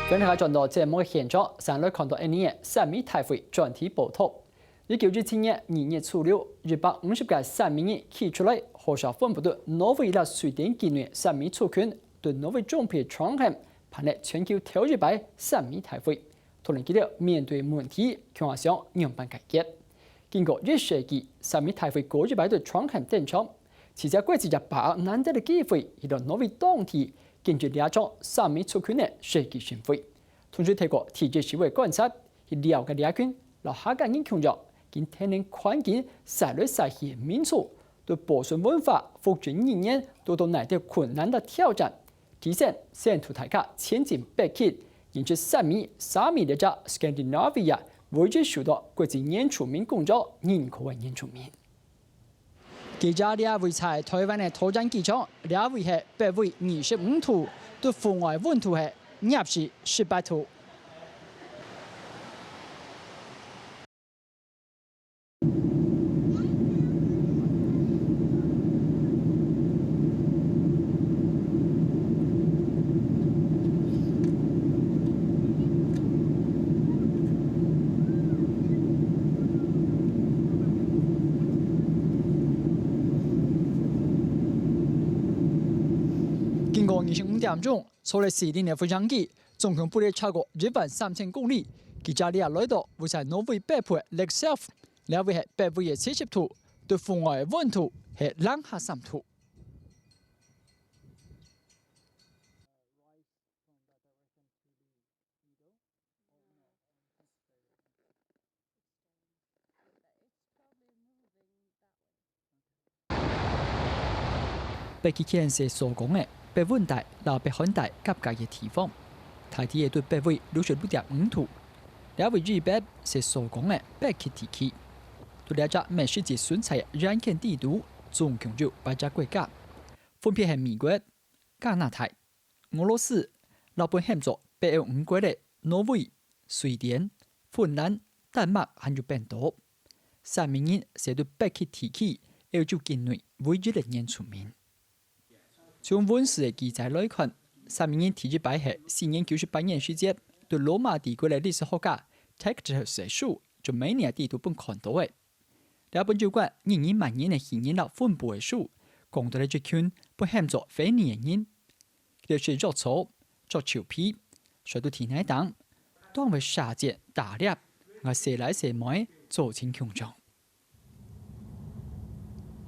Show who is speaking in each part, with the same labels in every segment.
Speaker 1: 今日係轉到節目嘅現場，上來看到一年三米大會專題報道。1927年2月初6，日本50個三米人企出來，學校分布到挪威และ瑞典境內三米族群，對挪威總統川普辦理全球頭一擺三米大會，討論佢哋面對問題，向向樣板解決。經過1世紀，三米大會過一擺對川普登場，其實過自己把握難得嘅機會，去到挪威當地。根據兩場三米族群的世紀巡迴，同時透過地質社會觀察，去了解兩群和下個人強弱，跟天然環境曬來曬去的民族，對保存文化、復振語言都到難得困難的挑戰，提升前途大家前進北進，引出3米、3米的這 Scandinavia 為之受到國際原住民工作認可的原住民。記者兩位在台灣的桃園機場，兩位係北緯25度，對戶外溫度係-18度。經過25點鐘，坐了4天的飛機，總共飛了超過13000公里。記者兩來到會在挪威北部的Leksand，兩位係北緯70度，對戶外的溫度係零下3度。北極圈是所講的北溫帶和北寒帶夾界嘅地方，大體係對北緯66.5度。兩位日北是所講的北極地區，對兩隻美世界選材軟件地圖，總共有8隻國家，分別係美國、加拿大、俄羅斯、日本合作北歐5國的挪威、瑞典、芬蘭、丹麥還有冰島。三米人是對北極地區歐洲境內唯一的原住民。從文史的記載來看，三米人第一擺係498年時節，對羅馬帝國的歷史學家 Tacitus 寫書，就每年地圖本看到的。兩本有關1萬年的現人的分布的書，講到了這群不合作非年人，佢哋是作草、作裘皮、水到田內等，當為殺劫打獵，而射來射去造成強壯。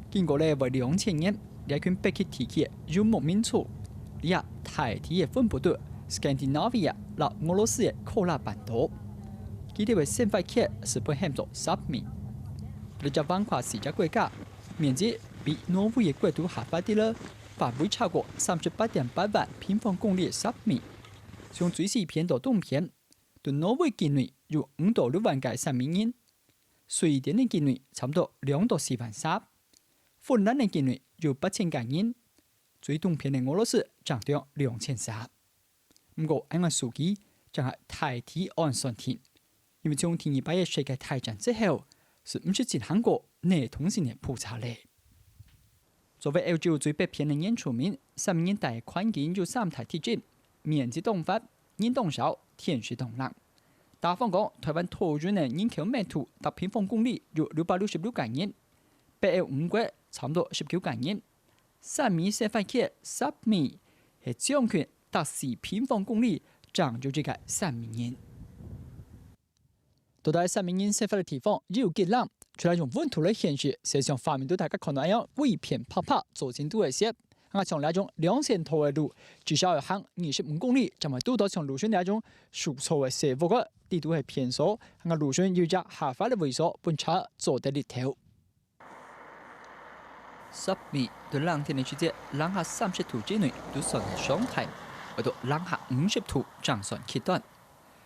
Speaker 1: 經過了為2000年。兩群北極地區遊牧民族，也大體嘅分布到 Scandinavia 和俄羅斯嘅科拉半島。佢哋為生活圈是不合作10米，佢哋橫跨4個國家，面積比挪威嘅國土還大啲啦，範圍超過38.8萬平方公里嘅10米。從最西邊到東邊，對挪威境內有5到6萬個三米人，瑞典嘅境內差唔多2到4萬3，芬蘭嘅境內有8000個人，最東邊的俄羅斯漲到2300。不過，按個數據，就係大體按算天，因為從第二擺嘅世界大戰之後，是唔是進行過內通性嘅普查咧？作為歐洲最北邊的原住民，三米人大環境有3大特徵：面積動發、人動少、天時凍冷。打方講，台灣桃園的人口密度達平方公里有666個人，北歐5國差唔多19個人，三米生活圈10米係將近達4平方公里，長咗這個三米人。到底三米人生活嘅地方有幾冷？除了用溫度來顯示，實際上畫面都大家看到一樣微偏啪啪造成都係些。我從那種2000頭嘅路，至少要行25公里，就係到到從路線那種樹草嘅斜坡嘅地圖係偏少，我路線要只下發嘅位數本車做得力頭。10米對冷天的時節，零下30度之內都算係常態，而到零下50度正算極端。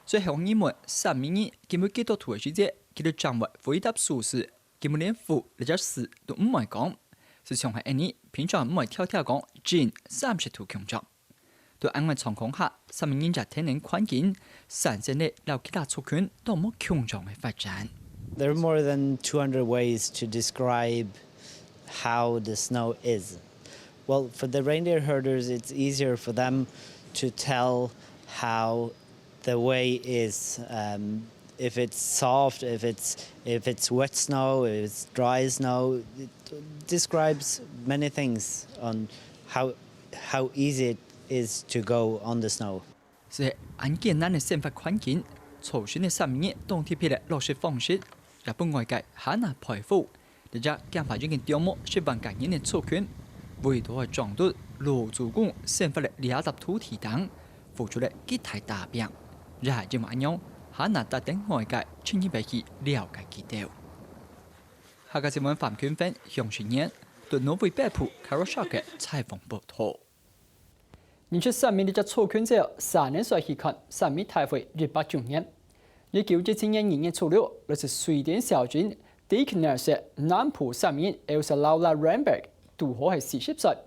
Speaker 1: 所以向你們三米人基本幾多度嘅時節，佢哋掌握回答數字，基本連負或者4都唔會講。是上係一年平常唔會跳跳講近30度強壯。對安穩狀況下，三米人在天然環境產生嘅留其他族群都冇強壯嘅發展。
Speaker 2: There are more than 200 ways to describe how the snow is. Well, for the reindeer herders, it's easier for them to tell how the way is if it's soft, if it's wet snow, if it's dry snow. It describes many things on how easy it is to go on the snow.
Speaker 1: 是按艰难的生活环境，造成的3年冬天片的落雪方式，日本外界很难佩服。大家更发现嘅雕模是万感人的作品，伟大嘅壮度，罗祖公生活了200土地等，付出了极大大病。日系这么样，很难得等外界轻易被去了解佢哋。下個新聞范權分向前年對挪威北部卡羅沙嘅採訪報道。年出3年的作品之後，3年再去看3米大會日北中年。1977年2月初6，那是瑞典小軍 Dickners 南部3面 Elsa Laula Ramberg 拄好係40歲，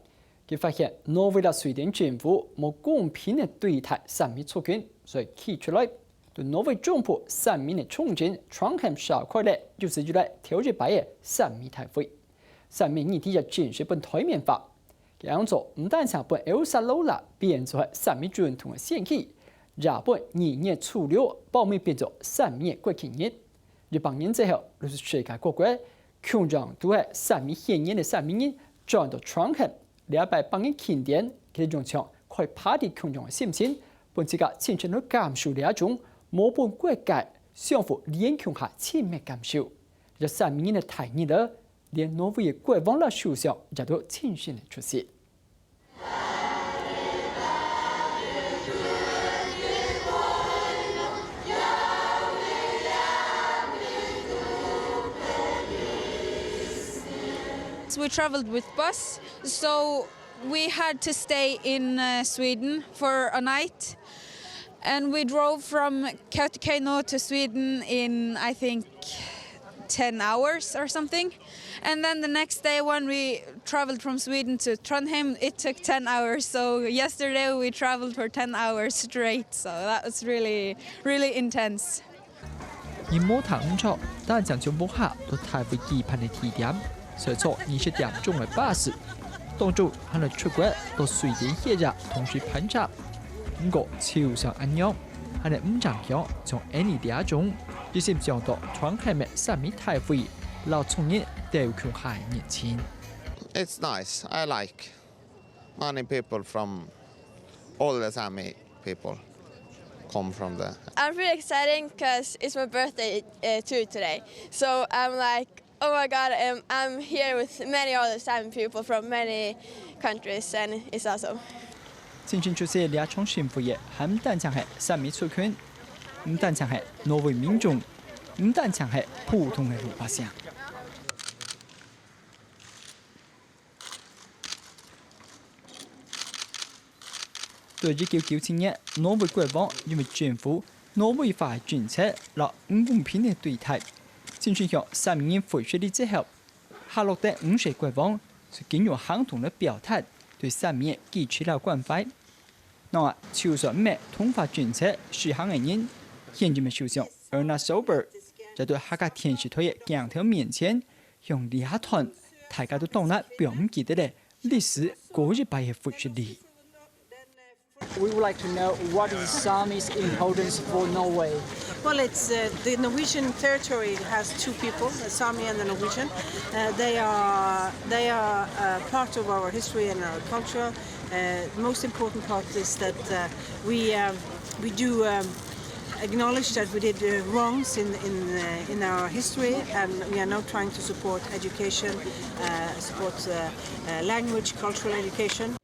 Speaker 1: 佢發現挪威嘅瑞典政府冇公平嘅對待3米作品，所以企出來。對挪威總部3面的重建 Trondheim 小塊咧，就是用來調節白嘅3米大會。3面議題就正式本台面化，這樣做唔單止本 Elsa Laula 變做係3米傳統嘅獻祭，日本2月初6報名變做3米嘅國慶日。日本人之後，就是世界各國強調都係3米獻祭嘅3米人轉到 Trondheim 200人慶典，佢哋仲唱開 party 強調嘅心情，本自家親身去感受呢一種。冇本國界相互連強下親密感受，這3米人嘅大日了，連挪威嘅國王啦首相也都親身的出席。
Speaker 3: We traveled with bus, so we had to stay in Sweden for a night. And we drove from Kautokeino to Sweden in, I think, 10 hours or something. And then the next day when we traveled from Sweden to Trondheim, it took 10 hours. So yesterday we traveled for 10 hours straight. So that was really, really intense.
Speaker 1: 而摩塔5錯，但係就冇下到太會期盼嘅地點，所以坐20點鐘嘅巴士，當中喺度出國到瑞典歇日，同時品茶。不過超上安樣，係你唔長響從 any 第一種，只是上到傳開嘅3米大會，老從業都強係熱情。
Speaker 4: It's nice. I like many people from all the Sami people come from there.
Speaker 5: I'm really excited because it's my birthday too today. So I'm like, oh my God, I'm here with many other Sami people from many countries, and it's awesome.
Speaker 1: 真正出席2場幸福夜，係唔單止係3米出圈，唔單止係挪威民眾，唔單止係普通嘅老百姓。對1997年，挪威國王因為政府挪威化政策落唔公平嘅對待，正是向3米人回雪的之後，夏洛特5歲國王就經由行動的表態，對3米人給予了關懷。那就算咩統法政策實行嘅人，現任嘅首相 Erna Solberg 就對客家電視台嘅鏡頭面前，用2團大家都當然表唔記得嘅歷史過日擺嘅回雪禮。
Speaker 6: We would like to know what is Sami's importance for Norway.
Speaker 7: Well, it's the Norwegian territory has two people, the Sami and the Norwegian. They are part of our history and our culture. The most important part is that we do acknowledge that we did wrongs in our history, and we are now trying to support education, support language, cultural education.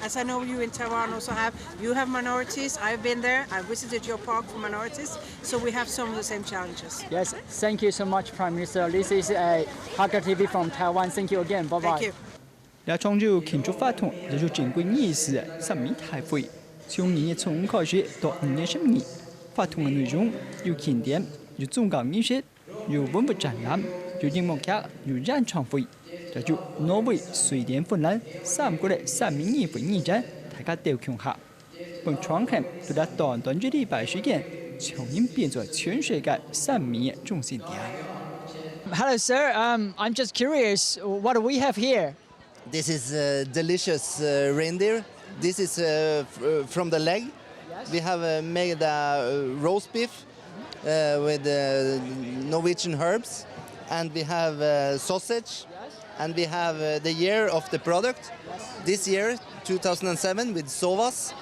Speaker 7: As I know you in Taiwan also have, you have minorities. I've been there. I visited your park for minorities, so we have some of the same challenges.
Speaker 6: Yes, thank you so much, Prime Minister. This is Hakka TV from Taiwan. Thank you again. Bye bye.
Speaker 7: Thank you.
Speaker 1: 兩場就慶祝法通，也就正規儀式3米大會，從2月5開始到5月12日，法通嘅內容有慶典、有宗教儀式、有文物展覽、有音樂劇、有演唱會。這就挪威、瑞典、芬蘭3國嘅3米議會議長，大家都強下。本傳統都在短短嘅禮拜時間，從已變作全世界3米嘅中心點。
Speaker 6: Hello, sir. I'm just curious. What do we have here?
Speaker 8: This is delicious reindeer. This is from the leg. We have made roast beef with Norwegian herbs, and we have sausage, and we have the year of the product. This year, 2007, with Sovas,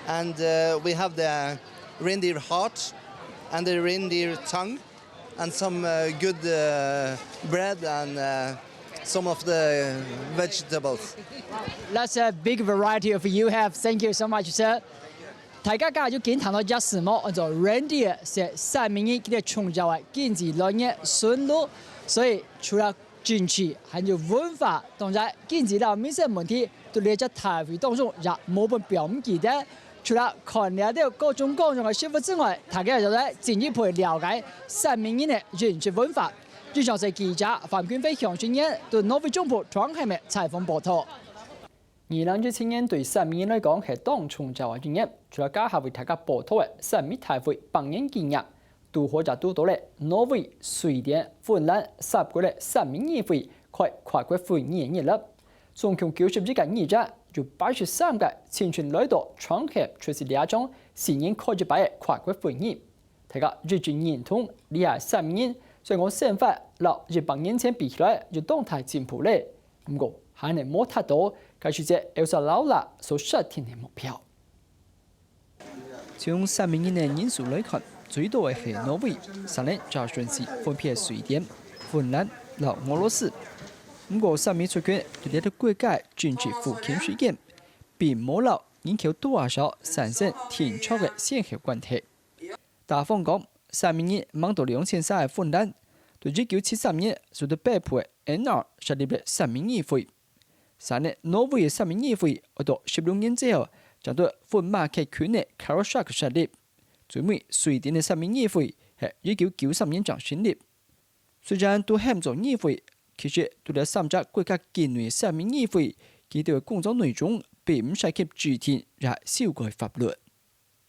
Speaker 8: and we have the reindeer heart and the reindeer tongue, and some good bread and some of the vegetables.
Speaker 6: That's a big variety of you have. Thank you so much, sir. 大家今日就見談到一時麼？按照 reindeer 是三明治佢哋從就係經濟來源順路，所以除了經濟還有文化，當然經濟的民生問題都列在台會當中，也冇本表唔記得。除了看了的各種各樣的師傅之外，大家就在進一步了解三明治的飲食文化。以上是記者范權飛向宣言對挪威總部傳媒的採訪報道。2017年對三明治來講係當從就係經驗，除了家下為大家報道嘅三明大會百年紀念，都可就都到咧挪威、瑞典、芬蘭10個嘅三明治會跨國會議日啦，總共90幾個議者，就83個前傳來到傳媒出席兩場新年科技版嘅跨國會議，大家日漸認同呢下三明治，雖然我想法落100年前比起來就動態進步咧，不過還係冇達到該世界有啥老啦所設定的目標。從三明治的人數來看，最多嘅係挪威，3人就順勢分別係瑞典、芬蘭和俄羅斯。不過三明治權對呢啲國家經濟復興事件並冇留人口多少產生天朝嘅先後關係。大方講，三明治mang到2003嘅芬蘭，對1973年受到北部嘅 NR 設立嘅三明治會。3年挪威嘅三明治會到16年之後，就對芬馬克區嘅 Karlshamn 設立。最尾瑞典嘅三明治會係1993年就成立。雖然都喊做議會，其實對呢3隻國家境內嘅三明治會，佢哋嘅工作內容並唔涉及制定或修改法律。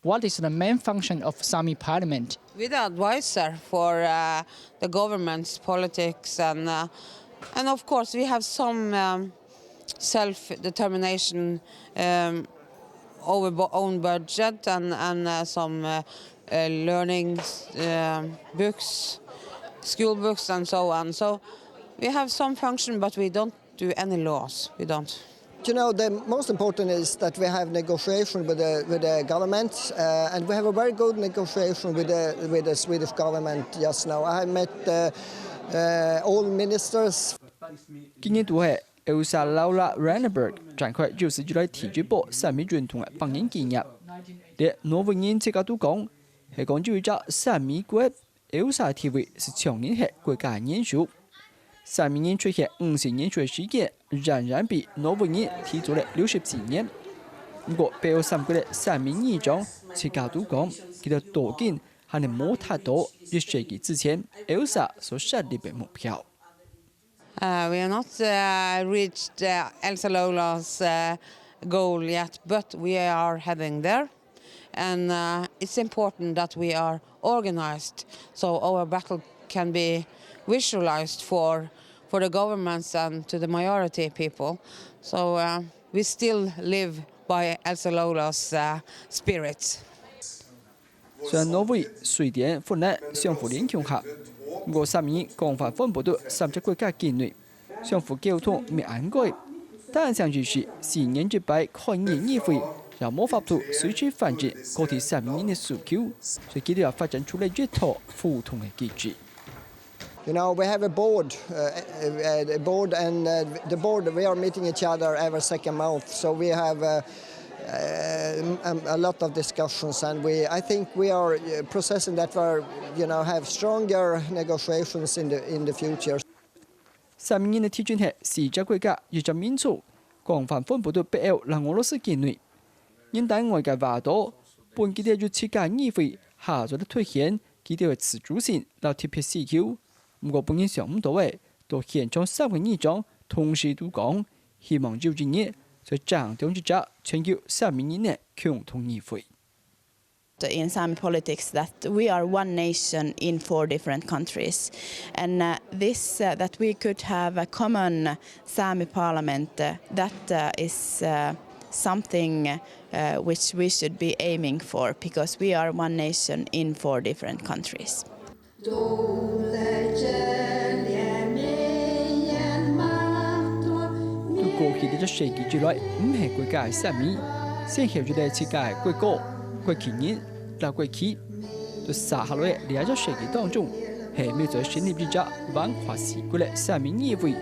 Speaker 6: What is the main function of Sami Parliament?
Speaker 9: We're the advisor for the government's politics, and of course we have some self-determination over own budget and some learning books, school books, and so on. So we have some function, but we don't do any laws. We don't.
Speaker 10: You know, the most important is that we have negotiation with the government, and we have a very good negotiation with the Swedish government just now. I have met all ministers.
Speaker 1: 今年度係歐沙勞拉 Ranneberg 展開就是要來提舉報三明傳統嘅百年紀念。啲挪威人即刻都講，係講就係三明國歐沙地位是長年係國家元首。三明治出現50年嘅時間，仍然比挪威人提早了60幾年。不過北歐3國嘅三明治中，即刻都講，佢哋途徑還係冇達到1世紀之前歐沙所設立嘅目標。
Speaker 9: We have not reached Elsa Lola's goal yet, but we are heading there. And it's important that we are organized so our battle can be visualized for the governments and to the majority people. So we still live by Elsa Lola's spirit.
Speaker 1: 雖然挪威、瑞典、芬蘭相互連強下，不過三明治廣泛分布到3隻國家境內，相互溝通未安改。但想就是新年之擺開年議會，讓冇法度隨時反映各地三明治嘅訴求，所以佢哋要發展出嚟一套互通嘅機制。
Speaker 10: You know, we have a board, and the board, we are meeting each other every second month, so we have a lot of discussions, and I think we are processing that we, have stronger negotiations in the future.
Speaker 1: 三明治嘅體準係4隻國家以及民族廣泛分布到北歐和俄羅斯境內。因但外界話到，本佢哋要設計議會下咗的推現佢哋嘅自主性和特別需求。不過本人想唔到嘅，到現場3個議長同時都講，希望就今年在掌中之者全球三明治嘅共同議會。
Speaker 11: In Sami politics, that we are one nation in 4 different countries, and that we could have a common Sami parliament that is something which we should be aiming for because we are one nation in 4 different countries.
Speaker 1: 過去的世紀之內，唔係國家嘅三面，先後住喺世界國歌、國旗人、同國旗。在撒下來兩個世紀當中，係每在成立之家文化事故嘅三面議會，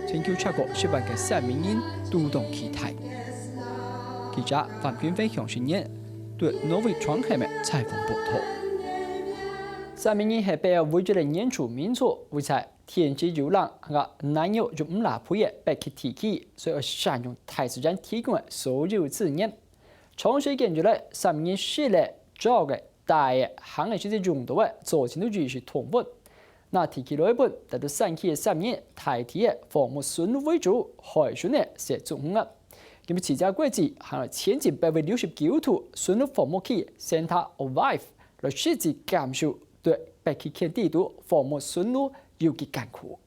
Speaker 1: 全球超過10萬嘅三面人都動期待。記者范娟分享經驗，對挪威創刊嘅採訪報道。三面人係被圍住嘅演出民族，為在天氣熱冷和難有就唔拉配嘅白氣天氣，所以善用大自然提供嘅所有資源。長時間以來，三面人試嚟做嘅大嘅行嘅實際用到嘅做前都注意是同步。那天氣來本，但到山區嘅三面大體嘅防務順路為主，海順嘅是重嘅。咁持家國際行嚟前進869圖順路防務區 Centre of Life 來實際減少對白氣天地圖防務順路有嘅艱苦。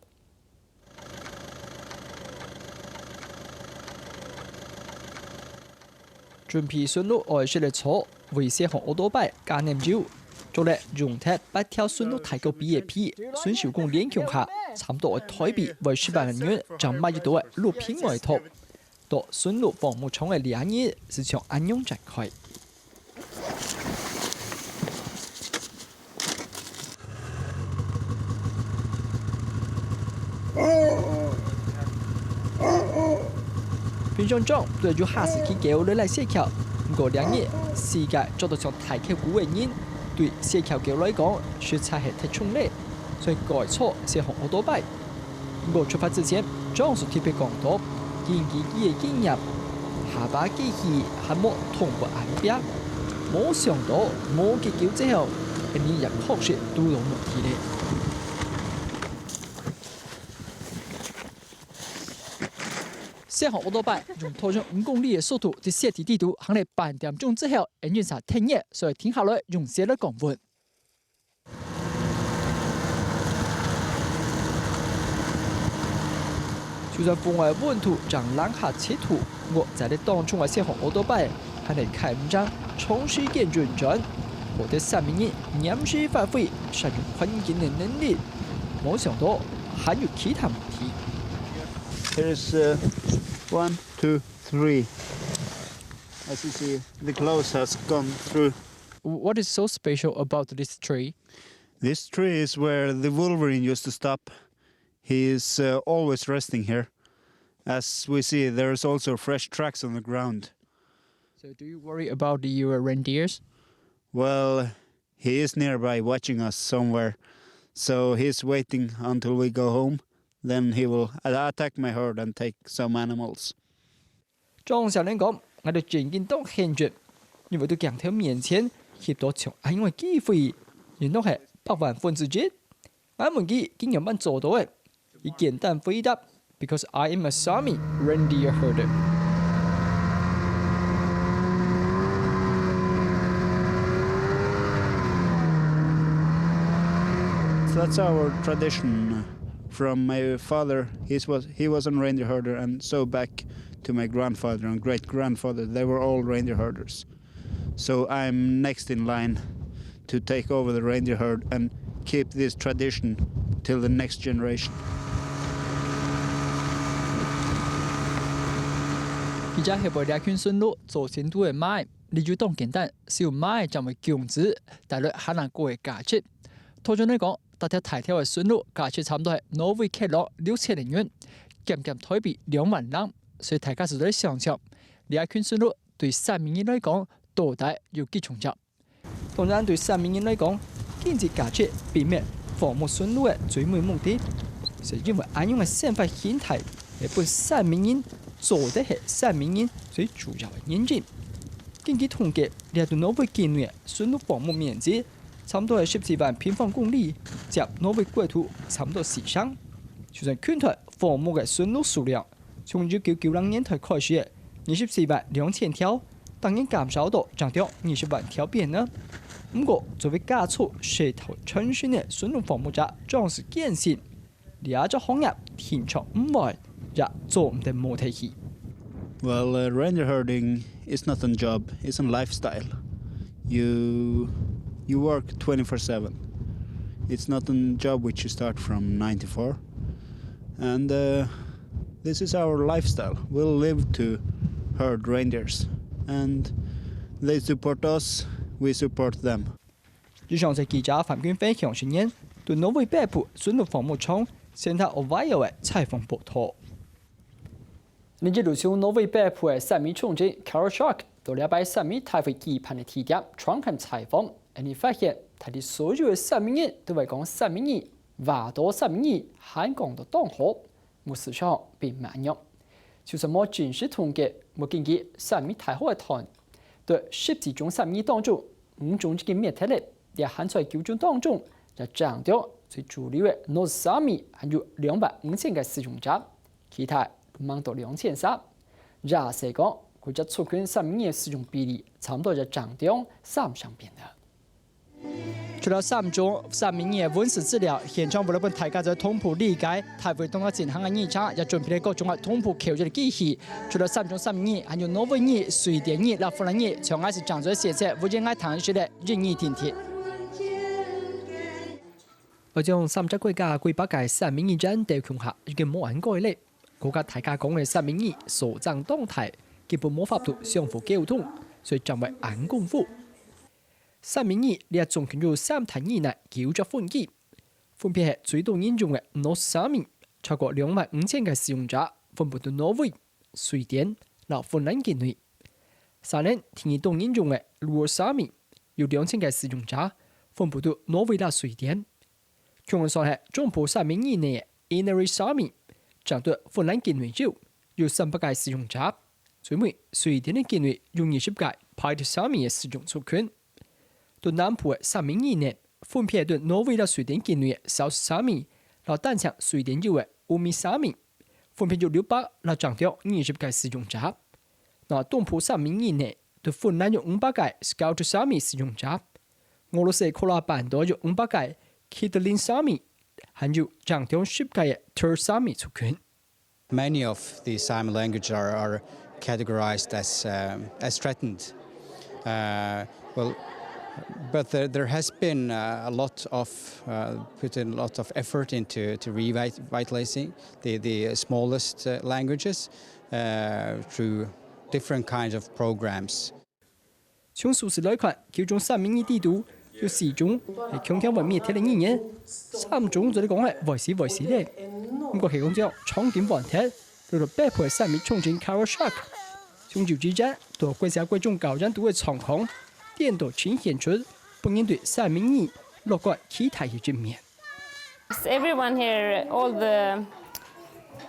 Speaker 1: 準備順路外出嚟坐，為些紅奧多拜加念酒，做嚟用鐵8條順路太高 BAP， 孫小公連強下，差唔多台幣為10萬元，將買得到嘅路片外套。到順路防務廠嘅2年是從安陽展開。平常講對住下士期叫你來寫橋，不過2年世界做到像大橋古嘅人，對寫橋叫來講，實在係太重咧，所以改錯是紅好多擺。不過出發之前，總是特別講到。建議嘅經驗，下把機器係冇通過眼標，冇想到冇結構之後，係你人學識都有問題咧。寫好奧多拜用拖上5公里嘅速度去寫地地圖，行嚟8點鐘之後，人員才停業，所以停下來用寫嚟講文。就算風外溫度將冷下切土，我在你當中嘅寫好奧多拜，係嚟開唔張長時間運轉，我哋三面人臨時發揮善用環境嘅能力，冇想到還有其他問題。
Speaker 12: Here's 1, 2, 3. As you see, the clothes has gone through.
Speaker 1: What is so special about this tree?
Speaker 12: This tree is where the Wolverine used to stop. He is always resting here. As we see, there's also fresh tracks on the ground.
Speaker 1: So do you worry about the reindeers?
Speaker 12: Well, he is nearby watching us somewhere. So he's waiting until we go home. Then he will attack my herd and take some animals.
Speaker 1: 張小玲講：我哋最近都慶祝，因為到鏡頭面前，協到從安慰機會，原來係100%。我問佢點樣做到嘅？以簡單回答 ，Because I am a Sami reindeer herder。So
Speaker 12: that's our tradition from my father. He was a reindeer herder, and so back to my grandfather and great-grandfather, they were all reindeer herders. So I'm next in line to take over the reindeer herd and keep this tradition till the next generation.
Speaker 1: 而家係為兩圈順路做成都嘅買，你要當簡單，小買就為強子，但係可能過嘅價值。拖咗嚟講，搭條大條嘅順路價值差唔多係挪威克朗6000元，減台幣2萬人，所以大家就在想象，兩圈順路對三面人嚟講，到底有幾重要？當然對三面人嚟講，經濟價值並唔係防務順路嘅最尾目的，係因為安用嘅生活形態係本三面人。做的係三面人最主要嘅原因。根據統計，嚟到挪威境內順路防務面積差唔多係14萬平方公里，佔挪威國土差唔多4成。就算全台防務嘅順路數量，從1990年代開始24萬2000條，當然減少到漲到20萬條邊啦。不過，作為加速社頭傳訊嘅順路防務者，總是堅信兩隻行業天長唔壞。也做唔定冇提起。
Speaker 12: Well, reindeer herding is not a job; it's a lifestyle. You work 24/7. It's not a job which you start from 9 to 4, and this is our lifestyle. We'll live to herd reindeers, and they support us. We support them.
Speaker 1: 日上在記者范娟飛向新年，對挪威北部順路防務廠先睇 Ohio 嘅採訪報道。你知道從挪威北部嘅三米重鎮 Karasjok 到禮拜三米台風期盼嘅地點，窗看採訪，你發現佢哋所有嘅三米人都會講三米二，話到三米二，韓講到當河，冇市場並慢樣。就算冇正式統計，冇見過三米太好嘅團，對10種三米當中5種已經滅絕了。在旱災救助當中，就強調最主流嘅諾沙米還有250,000個使用者，其他都忙到2,300。廿四講，佢就促進三米嘅使用比例，差唔多就漲到3上邊啦。除了3種三米嘅溫室資料，現場為了幫大家在通鋪理解台風當嘅進行嘅議程，也準備了各種嘅通鋪考察嘅機器。除了3種三米，還有挪威語、瑞典語、拉夫蘭語，從開始講咗寫寫，無人愛談説的任意聽聽。我將30國家幾百個三米語人đều強下，已經冇人改咧。國家大家講嘅三米語所長動態，基本冇法度相互溝通，所以成為硬功夫。三米語呢一種叫做三體語呢，叫做分級，分別係最多人用嘅諾沙米，超過25,000個使用者，分布到挪威、瑞典、和芬蘭境內。3年第二多人用嘅魯爾沙米，有2,000個使用者，分布到挪威和瑞典。強人上係中部三米語內嘅 Inari 沙米，佔到芬蘭境內有300個使用者，最尾瑞典嘅境內有20個 Pite 沙米嘅使用族群。到南部嘅三米語內，分別對挪威和瑞典境內嘅South沙米，和單場瑞典有嘅Umi沙米，分別有600和佔到20個使用者。那東部三米語內，對芬蘭有500個 Scout 沙米使用者，俄羅斯科拉半島有500個Kitlin Sami， 還有佔到10個嘅 Tur Sami 族群。
Speaker 13: Many of the Sami languages are categorized as threatened. But there has been a lot of put in a lot of effort into revitalizing the smallest languages through different kinds of programs.
Speaker 1: 從數字來看，其中三米語地圖有4種係強調為滅絕嘅語言，3種就你講係維持咧。不過係講咗長點問題，到到北部嘅三米重鎮 Karasjok， 從朝之間到國際貴重教人都嘅狀況，顛倒呈現出本人對三米語樂觀期待嘅一面。
Speaker 14: Everyone here, all the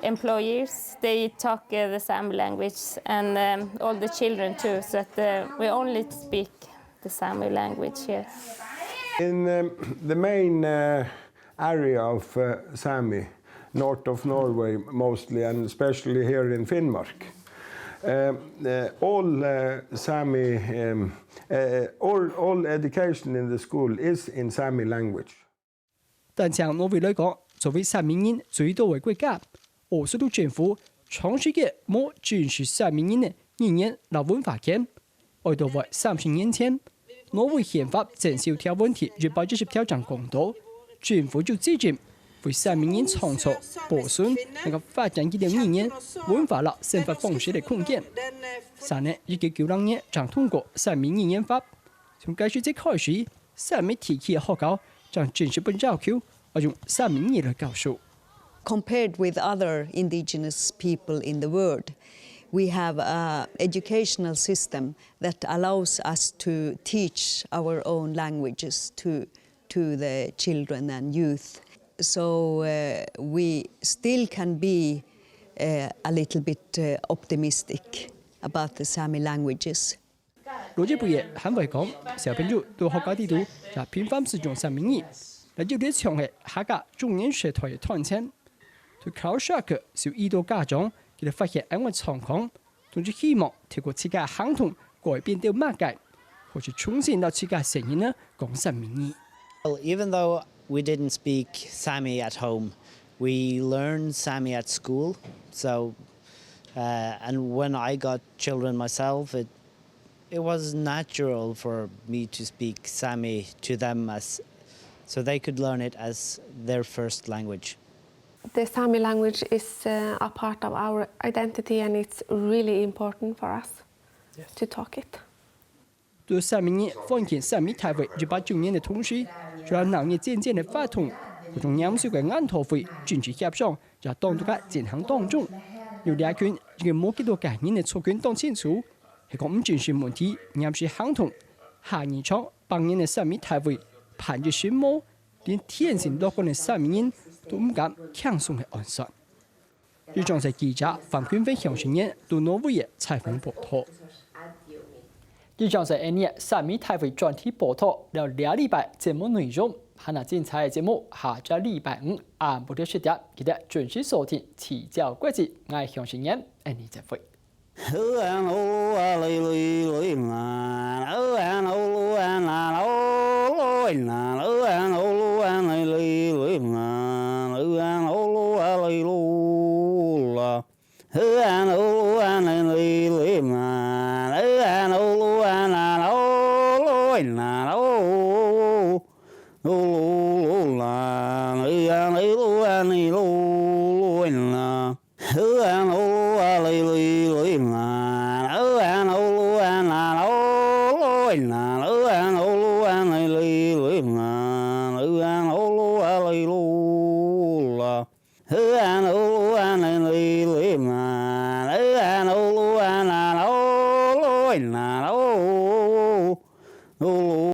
Speaker 14: employees, they talk the Sami language, and all the children too. So that we only speak the Sami language here.
Speaker 15: In the main area of Sami, north of Norway mostly, and especially here in Finnmark, all Sami, all education in the school is in Sami language.
Speaker 1: 但從挪威來講，作為三米人最多嘅國家，俄羅斯政府長時間冇重視三米人嘅語言和文化權。愛到為30年前，挪威憲法正少條問題170條章講到，政府就責任為三米人創造保存能夠發展佢哋語言、文化和生活方式嘅空間。3年1992年將通過三米語言法，從該時即開始，三米地區嘅學校將正式本要求我用三米語來教書。
Speaker 16: Compared with other indigenous people in the world, we have an educational system that allows us to teach our own languages to the children and youth. So we still can be a little bit optimistic about the Sami languages.
Speaker 1: 羅傑布也還會講，小朋友到學校地圖就頻繁使用三米語，嚟有啲場係客家中年社團嘅團親。對 Karasjok 小耳朵家長，佢哋發現咁嘅狀況，同住希望透過自己嘅行動改變到乜嘅，或者重新到自己嘅聲音呢講三米語。
Speaker 2: Well, even though we didn't speak Sami at home, we learned Sami at school. So And when I got children myself, it was natural for me to speak Sami to them so they could learn it as their first language.
Speaker 17: The Sami language is a part of our identity, and it's really important for us to talk it.
Speaker 6: 对三明年放弃三米台位189年的同时，就让农业渐渐的发通，各种饮水嘅眼头会进去协商，就当作嘅进行当中。有两群一个冇幾多概念嘅族群當清楚，係講唔正常問題，飲水行通。下二場當年嘅三米台位，盤住宣武，連天性樂觀嘅三明年都唔敢輕鬆嘅安順。以上係記者范權飛向前年到挪威嘅採訪報道。以上係今日三米台位專題報道，了2禮拜節目內容。還有精彩嘅節目，下週禮拜5晏午10點記得準時收聽《遲教國際》，我係向先生，你再會。
Speaker 18: Hứa